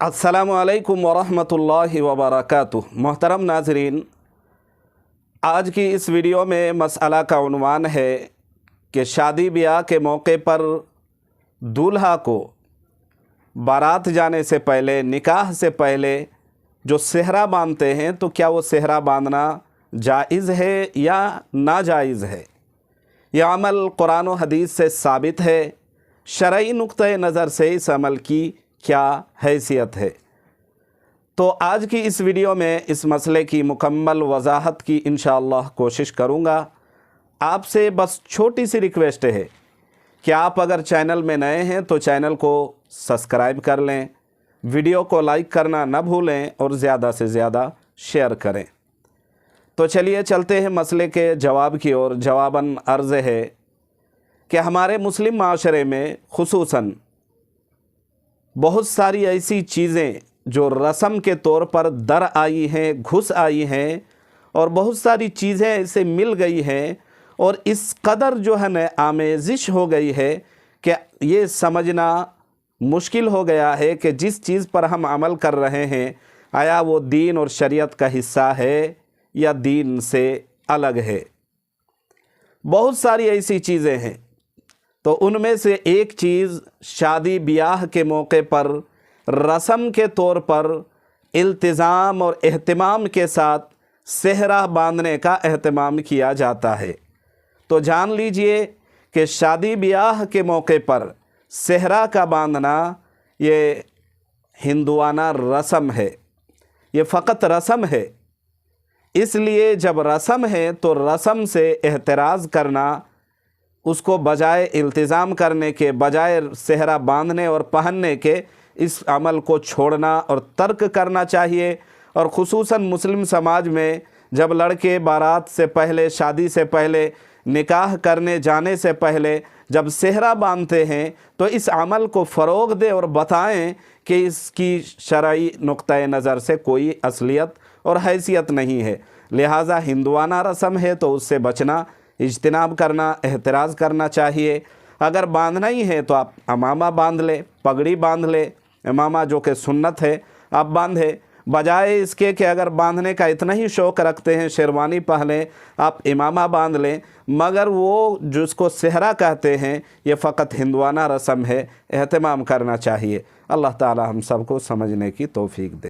अस्सलामु अलैकुम वरहमतुल्लाहि वबरकातुहू। मोहतरम नाज़रीन, आज की इस वीडियो में मसला का उन्वान है कि शादी ब्याह के मौके पर दूल्हा को बारात जाने से पहले, निकाह से पहले जो सेहरा बांधते हैं, तो क्या वो सेहरा बांधना जायज़ है या नाजायज़ है? यह अमल कुरान और हदीस से साबित है। शरई नुक्ते नज़र से इस अमल की क्या हैसियत है? तो आज की इस वीडियो में इस मसले की मुकम्मल वजाहत की इंशाअल्लाह कोशिश करूँगा। आपसे बस छोटी सी रिक्वेस्ट है कि आप अगर चैनल में नए हैं तो चैनल को सब्सक्राइब कर लें, वीडियो को लाइक करना न भूलें और ज़्यादा से ज़्यादा शेयर करें। तो चलिए चलते हैं मसले के जवाब की ओर। जवाबन अर्ज़ है कि हमारे मुस्लिम माशरे में खुसूसन बहुत सारी ऐसी चीज़ें जो रस्म के तौर पर दर आई हैं, घुस आई हैं, और बहुत सारी चीज़ें ऐसे मिल गई हैं और इस कदर जो है न आमेज़िश हो गई है कि ये समझना मुश्किल हो गया है कि जिस चीज़ पर हम अमल कर रहे हैं आया वो दीन और शरीयत का हिस्सा है या दीन से अलग है। बहुत सारी ऐसी चीज़ें हैं, तो उनमें से एक चीज़ शादी ब्याह के मौके पर रस्म के तौर पर इल्तिज़ाम और एहतिमाम के साथ सेहरा बांधने का एहतिमाम किया जाता है। तो जान लीजिए कि शादी ब्याह के मौके पर सेहरा का बांधना ये हिंदुआना रस्म है, ये फ़कत रस्म है। इसलिए जब रस्म है तो रस्म से एहतराज़ करना, उसको बजाय इल्तिज़ाम करने के, बजाय सेहरा बांधने और पहनने के, इस अमल को छोड़ना और तर्क करना चाहिए। और ख़ुसूसन मुस्लिम समाज में जब लड़के बारात से पहले, शादी से पहले, निकाह करने जाने से पहले जब सेहरा बांधते हैं तो इस अमल को फ़रोग़ दें और बताएं कि इसकी शरई नुक्ता नज़र से कोई असलियत और हैसियत नहीं है। लिहाजा हिंदुआना रस्म है तो उससे बचना, इज्तिनाब करना, एहतराज़ करना चाहिए। अगर बांधना ही है तो आप इमामा बांध ले, पगड़ी बांध ले, इमामा जो कि सुन्नत है आप बांधे। बजाय इसके कि अगर बांधने का इतना ही शौक़ रखते हैं शेरवानी पहने, आप इमामा बांध लें। मगर वो जिसको सेहरा कहते हैं ये फ़कत हिंदुआना रस्म है, एहतिमाम करना चाहिए। अल्लाह ताला हम सबको समझने की तौफ़ीक दे।